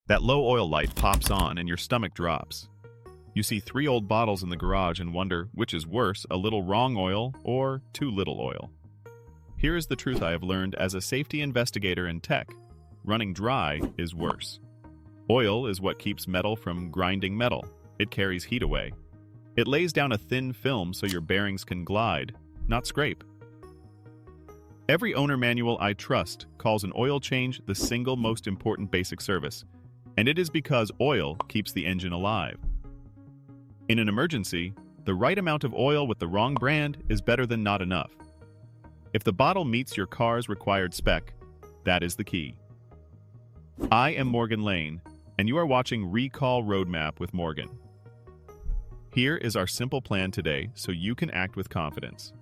That low oil light pops on and your stomach drops. You see 3 old bottles in the garage and wonder which is worse, a little wrong oil or too little oil. Here is the truth I have learned as a safety investigator in tech. Running dry is worse. Oil is what keeps metal from grinding metal. It carries heat away. It lays down a thin film so your bearings can glide, not scrape. Every owner manual I trust calls an oil change the single most important basic service, and it is because oil keeps the engine alive. In an emergency, the right amount of oil with the wrong brand is better than not enough. If the bottle meets your car's required spec, that is the key. I am Morgan Lane, and you are watching Recall Roadmap with Morgan. Here is our simple plan today so you can act with confidence.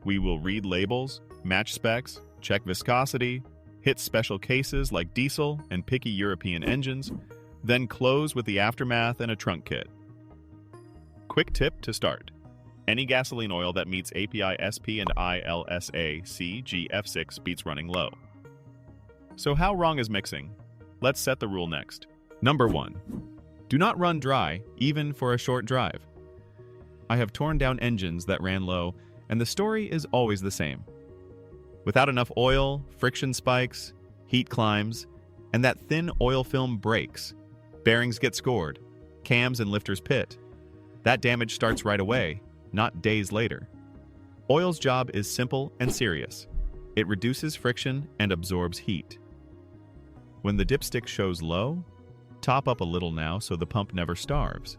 We will read labels, match specs, check viscosity, hit special cases like diesel and picky European engines, then close with the aftermath and a trunk kit. Quick tip to start. Any gasoline oil that meets API SP and ILSAC GF6 beats running low. So how wrong is mixing? Let's set the rule next. Number 1. Do not run dry, even for a short drive. I have torn down engines that ran low, and the story is always the same. Without enough oil, friction spikes, heat climbs, and that thin oil film breaks. Bearings get scored, cams and lifters pit. That damage starts right away, not days later. Oil's job is simple and serious. It reduces friction and absorbs heat. When the dipstick shows low, top up a little now so the pump never starves.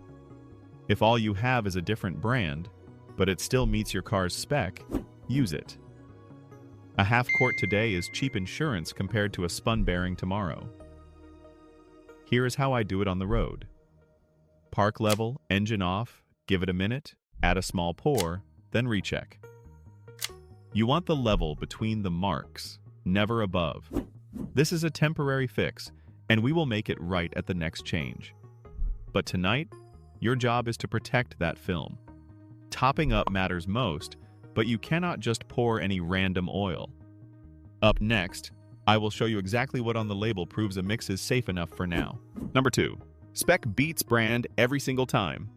If all you have is a different brand, but it still meets your car's spec, use it. A half quart today is cheap insurance compared to a spun bearing tomorrow. Here is how I do it on the road. Park level, engine off, give it a minute, add a small pour, then recheck. You want the level between the marks, never above. This is a temporary fix, and we will make it right at the next change. But tonight, your job is to protect that film. Topping up matters most, but you cannot just pour any random oil. Up next, I will show you exactly what on the label proves a mix is safe enough for now. Number 2. Spec beats brand every single time.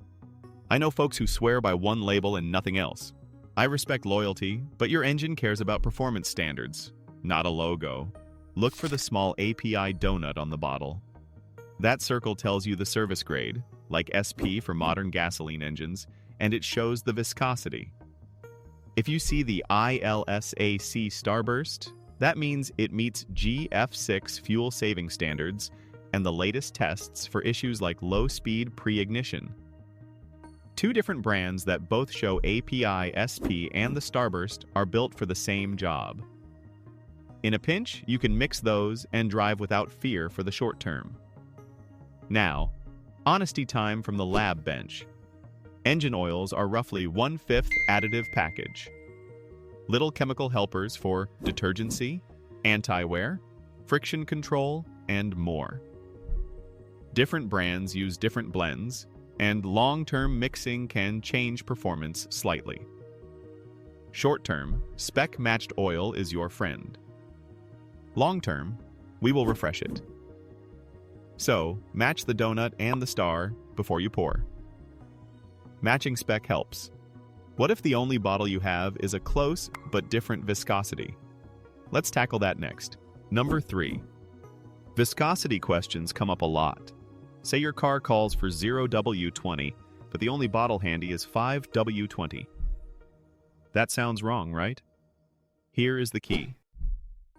I know folks who swear by one label and nothing else. I respect loyalty, but your engine cares about performance standards, not a logo. Look for the small API donut on the bottle. That circle tells you the service grade, like SP for modern gasoline engines, and it shows the viscosity. If you see the ILSAC starburst, that means it meets GF6 fuel saving standards and the latest tests for issues like low-speed pre-ignition. 2 different brands that both show API SP and the starburst are built for the same job. In a pinch, you can mix those and drive without fear for the short term. Now, honesty time from the lab bench. Engine oils are roughly 1/5 additive package. Little chemical helpers for detergency, anti-wear, friction control, and more. Different brands use different blends, and long-term mixing can change performance slightly. Short-term, spec-matched oil is your friend. Long-term, we will refresh it. So, match the donut and the star before you pour. Matching spec helps. What if the only bottle you have is a close but different viscosity? Let's tackle that next. Number 3. Viscosity questions come up a lot. Say your car calls for 0W20, but the only bottle handy is 5W20. That sounds wrong, right? Here is the key.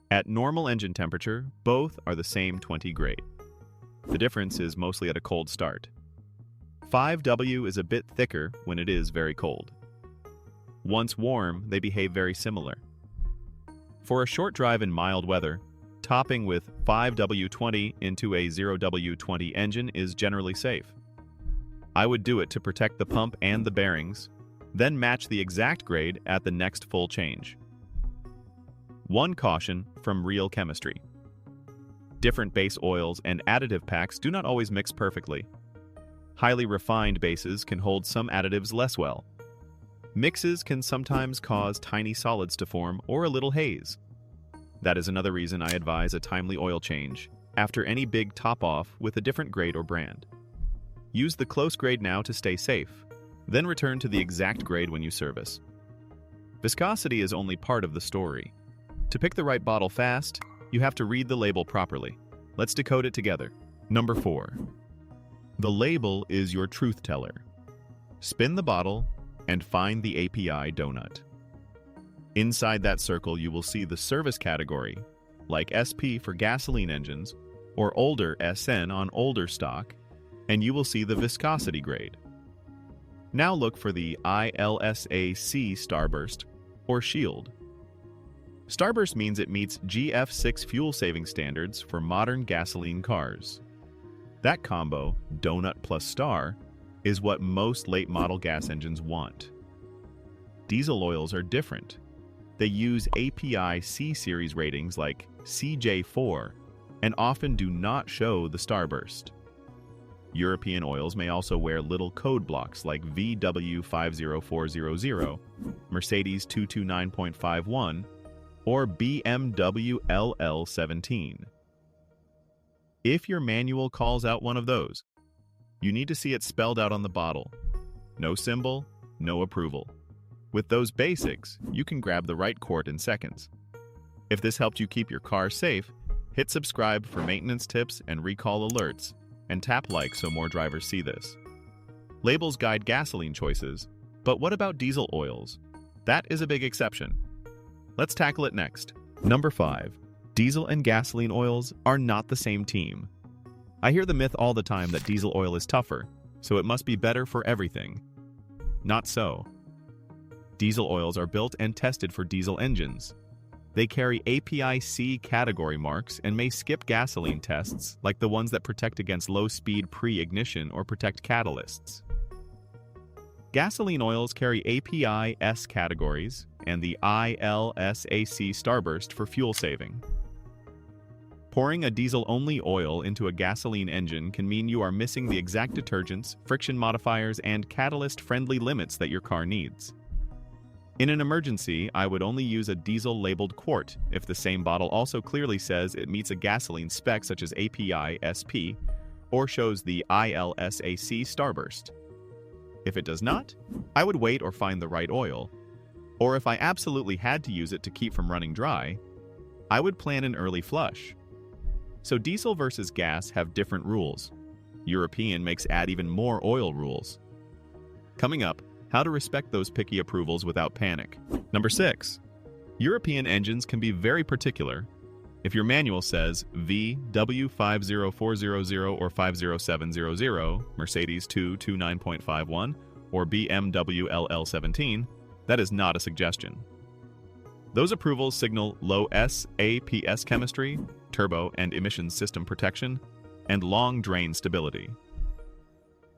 At normal engine temperature, both are the same 20 grade. The difference is mostly at a cold start. 5W is a bit thicker when it is very cold. Once warm, they behave very similar. For a short drive in mild weather, topping with 5W20 into a 0W20 engine is generally safe. I would do it to protect the pump and the bearings, then match the exact grade at the next full change. One caution from real chemistry. Different base oils and additive packs do not always mix perfectly. Highly refined bases can hold some additives less well. Mixes can sometimes cause tiny solids to form or a little haze. That is another reason I advise a timely oil change. after any big top-off with a different grade or brand. Use the close grade now to stay safe, then return to the exact grade when you service. Viscosity is only part of the story. To pick the right bottle fast, you have to read the label properly. Let's decode it together. Number 4. The label is your truth teller. Spin the bottle and find the API donut. Inside that circle, you will see the service category, like SP for gasoline engines, or older SN on older stock, and you will see the viscosity grade. Now look for the ILSAC starburst, or shield. Starburst means it meets GF6 fuel-saving standards for modern gasoline cars. That combo, donut plus star, is what most late-model gas engines want. Diesel oils are different. They use API C-series ratings like CJ4 and often do not show the starburst. European oils may also wear little code blocks like VW50400, Mercedes 229.51, or BMW LL-17. If your manual calls out one of those, you need to see it spelled out on the bottle. No symbol, no approval. With those basics, you can grab the right quart in seconds. If this helped you keep your car safe, hit subscribe for maintenance tips and recall alerts, and tap like so more drivers see this. Labels guide gasoline choices, but what about diesel oils? That is a big exception. Let's tackle it next. Number 5. Diesel and gasoline oils are not the same team. I hear the myth all the time that diesel oil is tougher, so it must be better for everything. Not so. Diesel oils are built and tested for diesel engines. They carry API-C category marks and may skip gasoline tests, like the ones that protect against low-speed pre-ignition or protect catalysts. Gasoline oils carry API-S categories and the ILSAC starburst for fuel saving. Pouring a diesel-only oil into a gasoline engine can mean you are missing the exact detergents, friction modifiers, and catalyst-friendly limits that your car needs. In an emergency, I would only use a diesel-labeled quart if the same bottle also clearly says it meets a gasoline spec such as API-SP or shows the ILSAC starburst. If it does not, I would wait or find the right oil. Or if I absolutely had to use it to keep from running dry, I would plan an early flush. So diesel versus gas have different rules. European makes add even more oil rules. Coming up, how to respect those picky approvals without panic. Number 6. European engines can be very particular. If your manual says VW50400 or 50700, Mercedes 229.51, or BMW LL-17, that is not a suggestion. Those approvals signal low SAPS chemistry, turbo and emissions system protection, and long drain stability.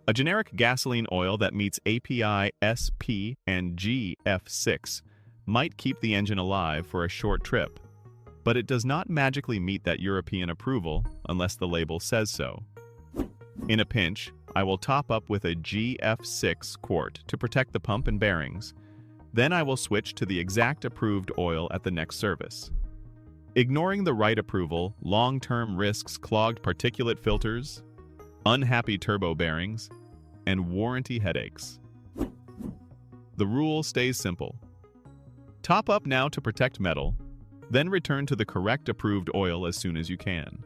A generic gasoline oil that meets API, SP, and GF6 might keep the engine alive for a short trip, but it does not magically meet that European approval unless the label says so. In a pinch, I will top up with a GF6 quart to protect the pump and bearings. Then I will switch to the exact approved oil at the next service. Ignoring the right approval long-term risks clogged particulate filters, unhappy turbo bearings, and warranty headaches. The rule stays simple. Top up now to protect metal, then return to the correct approved oil as soon as you can.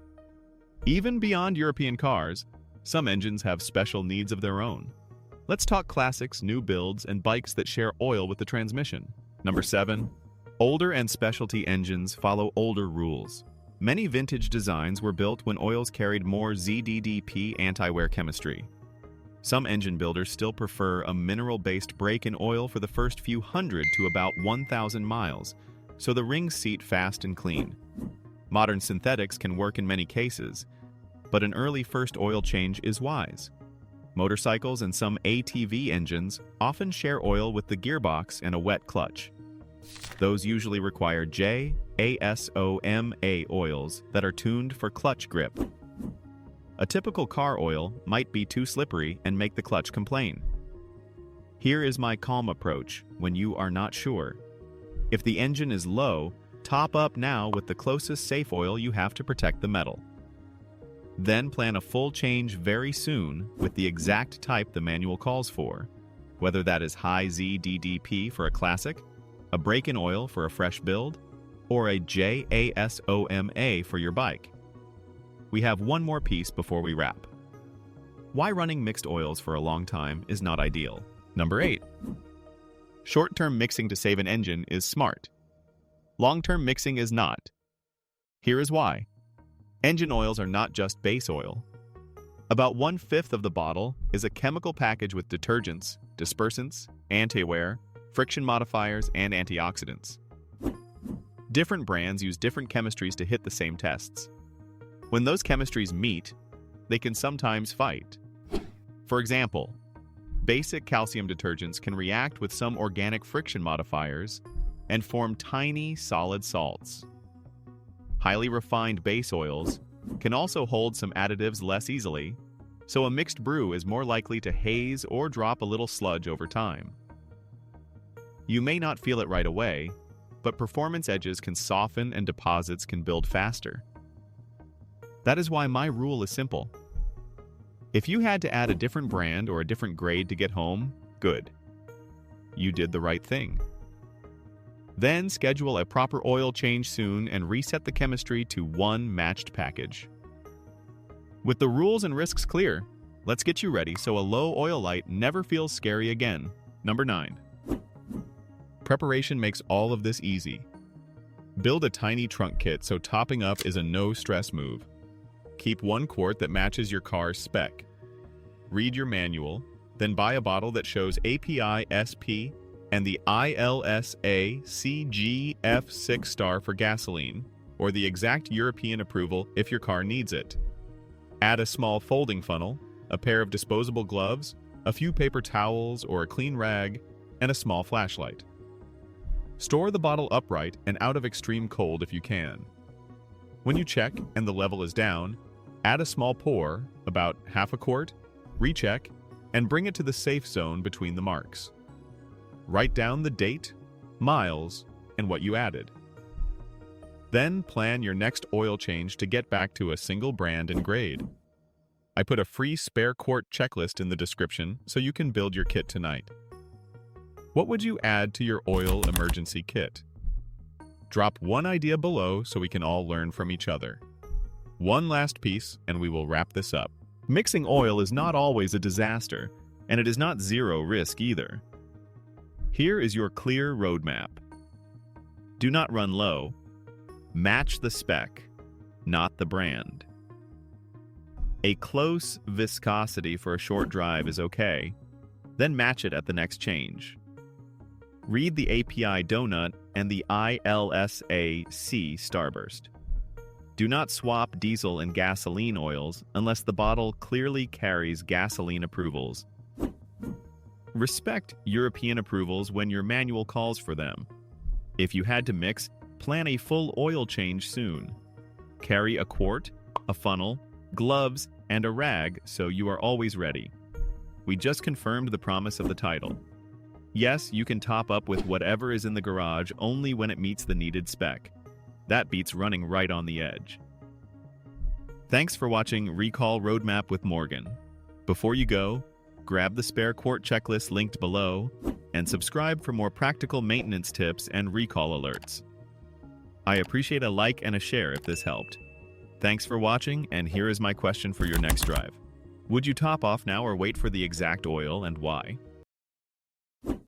Even beyond European cars, some engines have special needs of their own. Let's talk classics, new builds, and bikes that share oil with the transmission. Number 7. Older and specialty engines follow older rules. Many vintage designs were built when oils carried more ZDDP anti-wear chemistry. Some engine builders still prefer a mineral-based break-in oil for the first few hundred to about 1,000 miles, so the rings seat fast and clean. Modern synthetics can work in many cases, but an early first oil change is wise. Motorcycles and some ATV engines often share oil with the gearbox and a wet clutch. Those usually require JASOMA oils that are tuned for clutch grip. A typical car oil might be too slippery and make the clutch complain. Here is my calm approach when you are not sure. If the engine is low, top up now with the closest safe oil you have to protect the metal. Then plan a full change very soon with the exact type the manual calls for, whether that is high ZDDP for a classic, a break-in oil for a fresh build, or a JASOMA for your bike. We have one more piece before we wrap. Why running mixed oils for a long time is not ideal. Number 8. Short-term mixing to save an engine is smart. Long-term mixing is not. Here is why. Engine oils are not just base oil. About 1/5 of the bottle is a chemical package with detergents, dispersants, anti-wear, friction modifiers, and antioxidants. Different brands use different chemistries to hit the same tests. When those chemistries meet, they can sometimes fight. For example, basic calcium detergents can react with some organic friction modifiers and form tiny solid salts. Highly refined base oils can also hold some additives less easily, so a mixed brew is more likely to haze or drop a little sludge over time. You may not feel it right away, but performance edges can soften and deposits can build faster. That is why my rule is simple. If you had to add a different brand or a different grade to get home, good. You did the right thing. Then schedule a proper oil change soon and reset the chemistry to one matched package. With the rules and risks clear, let's get you ready so a low oil light never feels scary again. Number 9. Preparation makes all of this easy. Build a tiny trunk kit so topping up is a no-stress move. Keep 1 quart that matches your car's spec. Read your manual, then buy a bottle that shows API SP and the ILSAC CGF 6-star for gasoline, or the exact European approval if your car needs it. Add a small folding funnel, a pair of disposable gloves, a few paper towels or a clean rag, and a small flashlight. Store the bottle upright and out of extreme cold if you can. When you check and the level is down, add a small pour, about half a quart, recheck, and bring it to the safe zone between the marks. Write down the date, miles, and what you added. Then plan your next oil change to get back to a single brand and grade. I put a free spare quart checklist in the description so you can build your kit tonight. What would you add to your oil emergency kit? Drop one idea below so we can all learn from each other. One last piece and we will wrap this up. Mixing oil is not always a disaster, and it is not zero risk either. Here is your clear roadmap. Do not run low. Match the spec, not the brand. A close viscosity for a short drive is okay, then match it at the next change. Read the API donut and the ILSAC starburst. Do not swap diesel and gasoline oils unless the bottle clearly carries gasoline approvals. Respect European approvals when your manual calls for them. If you had to mix, plan a full oil change soon. Carry a quart, a funnel, gloves, and a rag so you are always ready. We just confirmed the promise of the title. Yes, you can top up with whatever is in the garage only when it meets the needed spec. That beats running right on the edge. Thanks for watching Recall Roadmap with Morgan. Before you go, grab the spare quart checklist linked below and subscribe for more practical maintenance tips and recall alerts. I appreciate a like and a share if this helped. Thanks for watching, and here is my question for your next drive. Would you top off now or wait for the exact oil, and why?